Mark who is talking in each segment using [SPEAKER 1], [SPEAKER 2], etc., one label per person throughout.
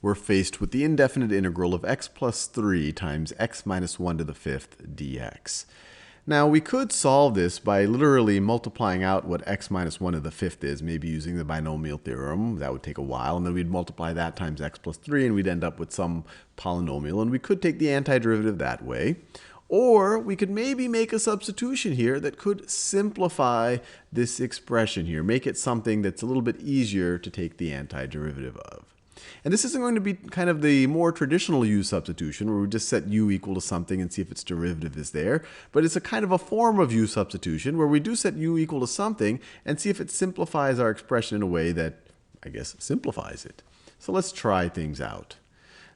[SPEAKER 1] we're faced with the indefinite integral of x plus 3 times x minus 1 to the fifth dx. Now, we could solve this by literally multiplying out what x minus 1 to the fifth is, maybe using the binomial theorem. That would take a while, and then we'd multiply that times x plus 3, and we'd end up with some polynomial, and we could take the antiderivative that way. Or we could maybe make a substitution here that could simplify this expression here, make it something that's a little bit easier to take the antiderivative of. And this isn't going to be kind of the more traditional u substitution where we just set u equal to something and see if its derivative is there. But it's a kind of a form of u substitution where we do set u equal to something and see if it simplifies our expression in a way that, I guess, simplifies it. So let's try things out.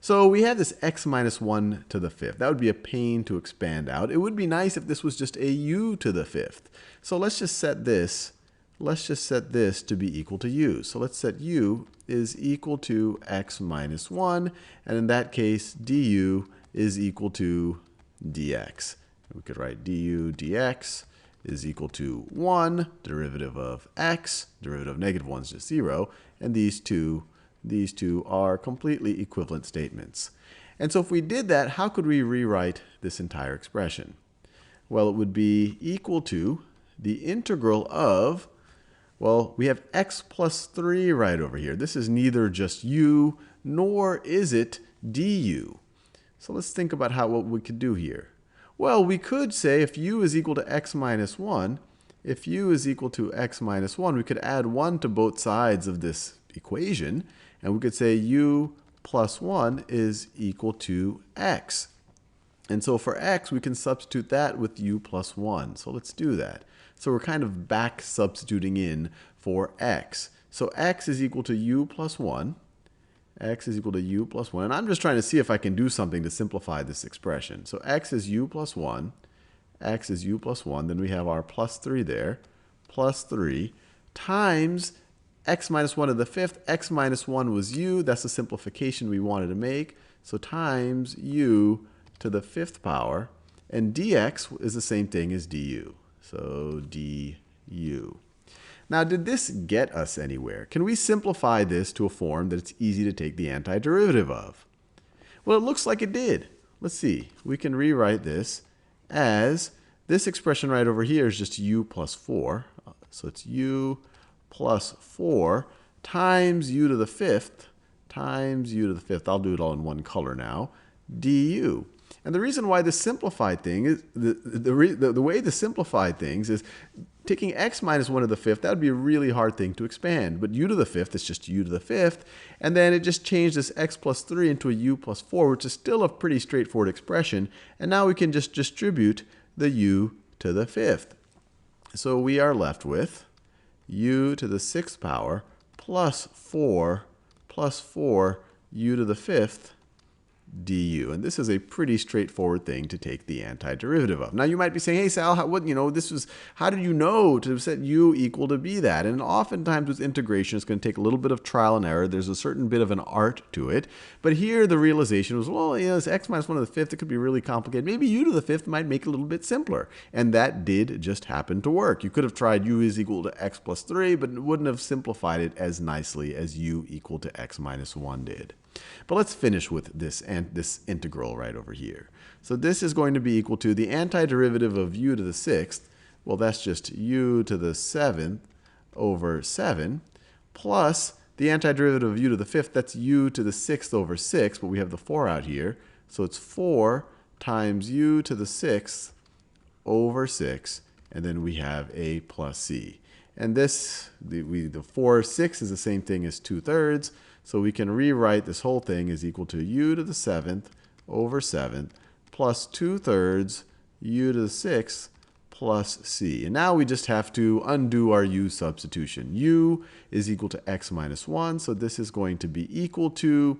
[SPEAKER 1] So we have this x minus 1 to the fifth. That would be a pain to expand out. It would be nice if this was just a u to the fifth. So let's just set this to be equal to u. So let's set u is equal to x minus 1, and in that case, du is equal to dx. We could write du dx is equal to 1, derivative of x, derivative of negative 1 is just 0, and these two are completely equivalent statements. And so if we did that, how could we rewrite this entire expression? Well, it would be equal to the integral of, well, we have x plus 3 right over here. This is neither just u, nor is it du. So let's think about what we could do here. Well, we could say if u is equal to x minus 1, we could add 1 to both sides of this equation, and we could say u plus 1 is equal to x. And so for x, we can substitute that with u plus 1. So let's do that. So we're kind of back substituting in for x. So x is equal to u plus 1. X is equal to u plus 1. And I'm just trying to see if I can do something to simplify this expression. So x is u plus 1. X is u plus 1. Then we have our plus 3 there. Plus 3 times x minus 1 to the fifth. X minus 1 was u. That's the simplification we wanted to make. So times u to the fifth power. And dx is the same thing as du. So du. Now, did this get us anywhere? Can we simplify this to a form that it's easy to take the antiderivative of? Well, it looks like it did. Let's see. We can rewrite this as this expression right over here is just u plus 4. So it's u plus 4 times u to the fifth times u to the fifth. I'll do it all in one color now. Du. And the reason why this simplified thing is, the way to simplify things is taking x minus 1 to the fifth. That would be a really hard thing to expand. But u to the fifth is just u to the fifth. And then it just changed this x plus 3 into a u plus 4, which is still a pretty straightforward expression. And now we can just distribute the u to the fifth. So we are left with u to the sixth power plus 4 u to the fifth du. And this is a pretty straightforward thing to take the antiderivative of. Now you might be saying, hey Sal, how did you know to set u equal to be that? And oftentimes with integration, it's going to take a little bit of trial and error. There's a certain bit of an art to it. But here the realization was, well, it's x minus 1 to the fifth. It could be really complicated. Maybe u to the fifth might make it a little bit simpler. And that did just happen to work. You could have tried u is equal to x plus 3, but it wouldn't have simplified it as nicely as u equal to x minus 1 did. But let's finish with this integral right over here. So this is going to be equal to the antiderivative of u to the sixth. Well, that's just u to the seventh over 7 plus the antiderivative of u to the fifth. That's u to the sixth over 6, but we have the 4 out here. So it's 4 times u to the sixth over 6, and then we have a plus c. And this, the 4, 6 is the same thing as 2/3. So we can rewrite this whole thing as equal to u to the seventh over 7 plus 2/3 u to the sixth plus c. And now we just have to undo our u substitution. U is equal to x minus 1. So this is going to be equal to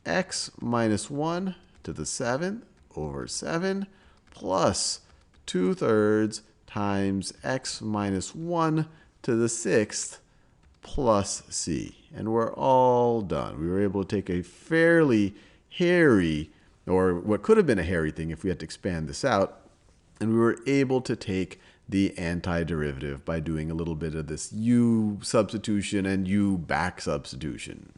[SPEAKER 1] x minus 1 to the seventh over 7 plus 2/3 times x minus 1 to the sixth plus c. And we're all done. We were able to take a fairly hairy, or what could have been a hairy thing if we had to expand this out, and we were able to take the antiderivative by doing a little bit of this u substitution and u back substitution.